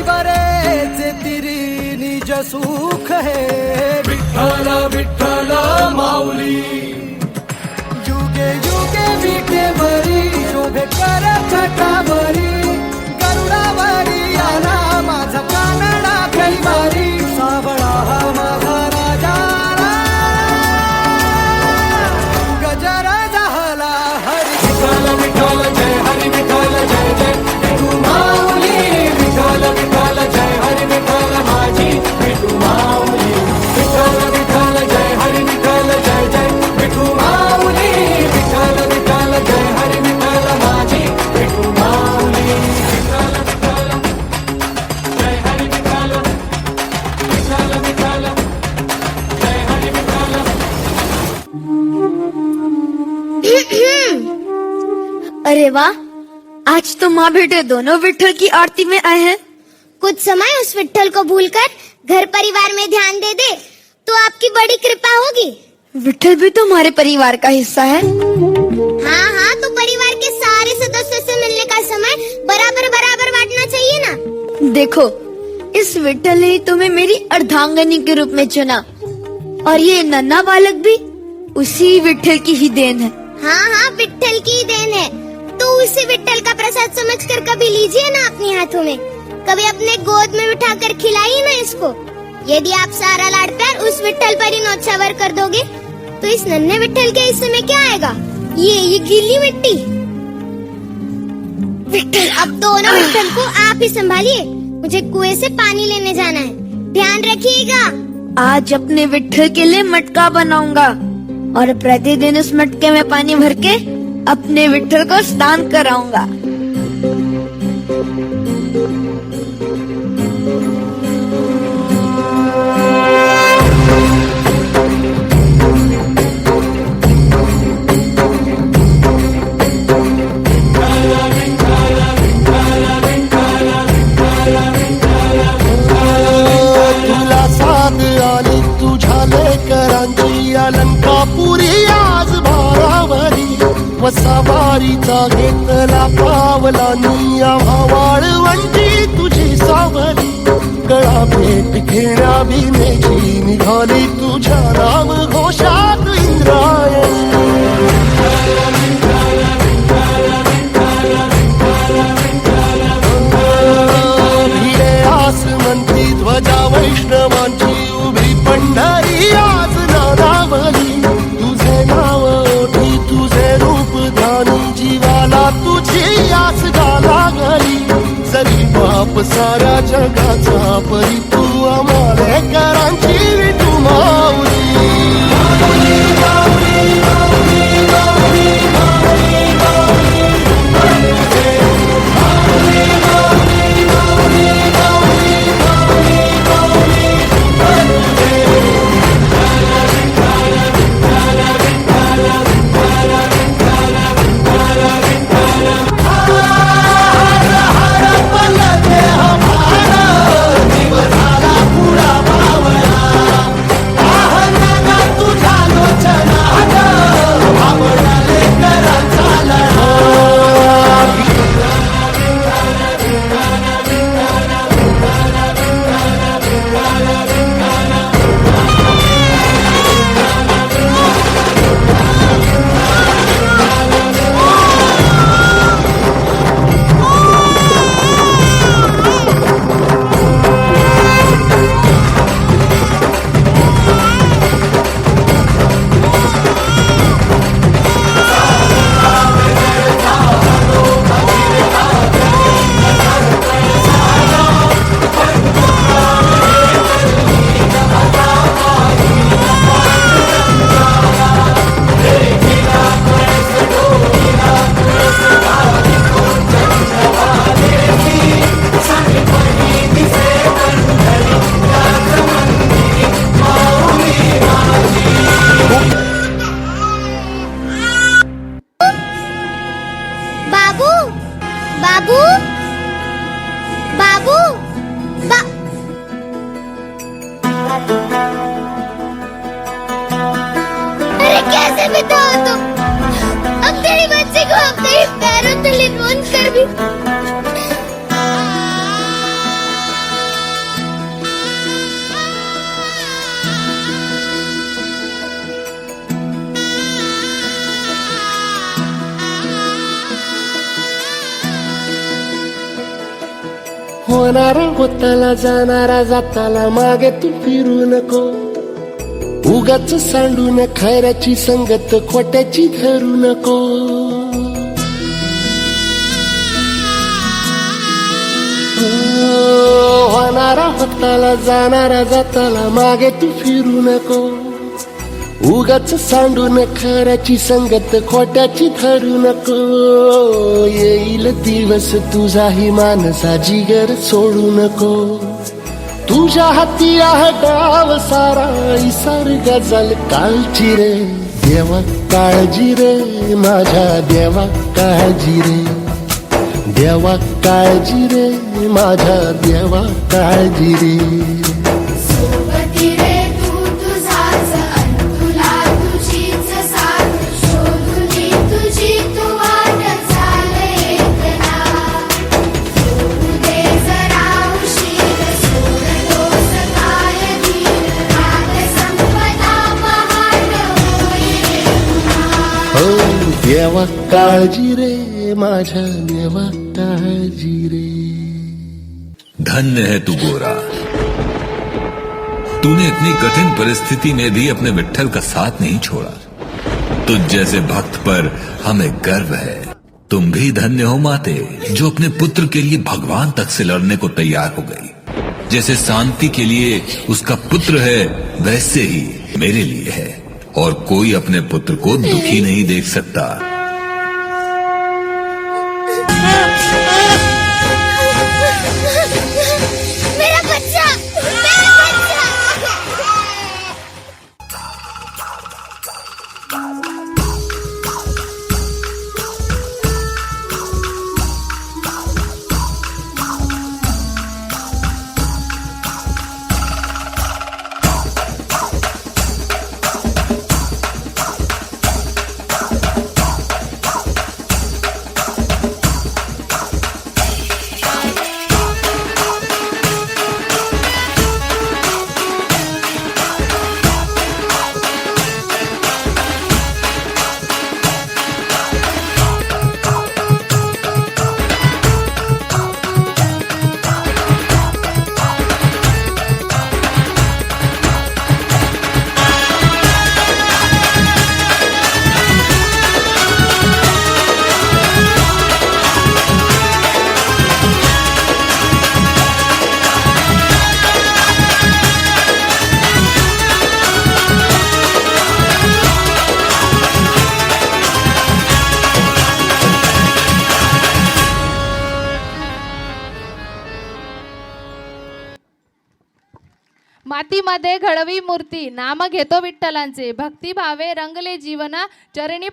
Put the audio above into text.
करे जे तिरी निज सुख है विठ्ठल विठ्ठल माऊली युगे युगे विठेवरी शोभे कर छटावरी गरुडावरी आला माझा कानडा कैवारी सावळा हा माझा राजा गजरा झाला हरी विठ्ठल विठ्ठल जय हरी विठ्ठल जय जय विठू माऊली विठ्ठल विठ्ठल जय हरी विठ्ठल माझी विठू माऊली विठ्ठल विठ्ठल जय हरी विठ्ठल जय जय विठू माऊली विठ्ठल विठ्ठल जय हरी विठ्ठल माझी विठू माऊली विठ्ठल विठ्ठल जय हरी विठ्ठल विठ्ठल विठ्ठल जय हरी विठ्ठल। अरे वाह, आज तो माँ बेटे दोनों विठ्ठल की आरती में आए हैं। कुछ समय उस विठ्ठल को भूलकर घर परिवार में ध्यान दे दे तो आपकी बड़ी कृपा होगी। विठ्ठल भी तो हमारे परिवार का हिस्सा है। हाँ हाँ, तो परिवार के सारे सदस्यों से मिलने का समय बराबर बराबर बांटना चाहिए ना। देखो, इस विठ्ठल ने तुम्हें मेरी अर्धांगनी के रूप में चुना और ये नन्हा बालक भी उसी विठ्ठल की ही देन है। हाँ हाँ, विठ्ठल की देन है तो उसे विठ्ठल का प्रसाद समझकर कभी लीजिए ना अपने हाथों में, कभी अपने गोद में बिठाकर खिलाइए ना इसको। यदि आप सारा लाड प्यार उस विठ्ठल पर ही न्योछावर कर दोगे तो इस नन्हे विठ्ठल के हिस्से में क्या आएगा? ये गीली मिट्टी। विठ्ठल, अब दोनों विठ्ठल को आप ही संभालिए, मुझे कुएं से पानी लेने जाना है, ध्यान रखिएगा। आज अपने विठ्ठल के लिए मटका बनाऊंगा और प्रतिदिन उस मटके में पानी भर के अपने विठ्ठल को स्नान कराऊंगा। तुला साथ आली तुझ्या लेकरांची अलंकापुरी आज भारावरी वसावारीचा घेतला पावलांनी आम्हा वाळवंटी तुझी सावली गळा भेट घेण्या बिनेची निघाली तुझ्या नाम घोषात इंद्रायणी भिडे आसमंती ध्वजा वैष्णवांची उभी पंढरी आज नादावली तुझे नाव ओठी तुझे रूप ध्यानी जीवाला तुझी आस लागली जरी बाप साऱ्या जगाचा परी तू आम्हाला करांची विठू माऊली होणारा होताला जाणारा जाताला मागे तू फिरू नको. उगाच सांडून खऱ्याची संगत खोट्याची धरू नको. होणारा होताला जाणारा जाताला मागे तू फिरू नको. उगाच सांडून खऱ्याची संगत खोट्याची धरू नको. येईल दिवस तुझाही मानसा जिगर सोडू नको. तुझ्या हाती आहे डाव सारा इसार गजल काळजी रे. देवा काळजी रे माझ्या देवा काळजी रे. देवा काळजी रे माझ्या देवा काळजी रे. सोबती रे तू तुझाच अन तुला तुझीच साथ शोधुनी तुझी तू वाट चाल एकला. सोडू दे जरा उशीर सोडतोस काय धीर रात संपदा पहाट होईल पुन्हा. हो देवा काळजी रे माझ्या देवा काळजी रे. धन्य है तू गोरा, तूने इतनी कठिन परिस्थिति में भी अपने विट्ठल का साथ नहीं छोड़ा. तुझ जैसे भक्त पर हमें गर्व है. तुम भी धन्य हो माते जो अपने पुत्र के लिए भगवान तक से लड़ने को तैयार हो गई. जैसे शांति के लिए उसका पुत्र है वैसे ही मेरे लिए है. और कोई अपने पुत्र को दुखी नहीं देख सकता. मेरा बच्चा मेरा बच्चा. मातीमध्ये घडवी मूर्ती नाम घेतो विठ्ठलांचे. भक्तिभावे रंगले जीवना चरणी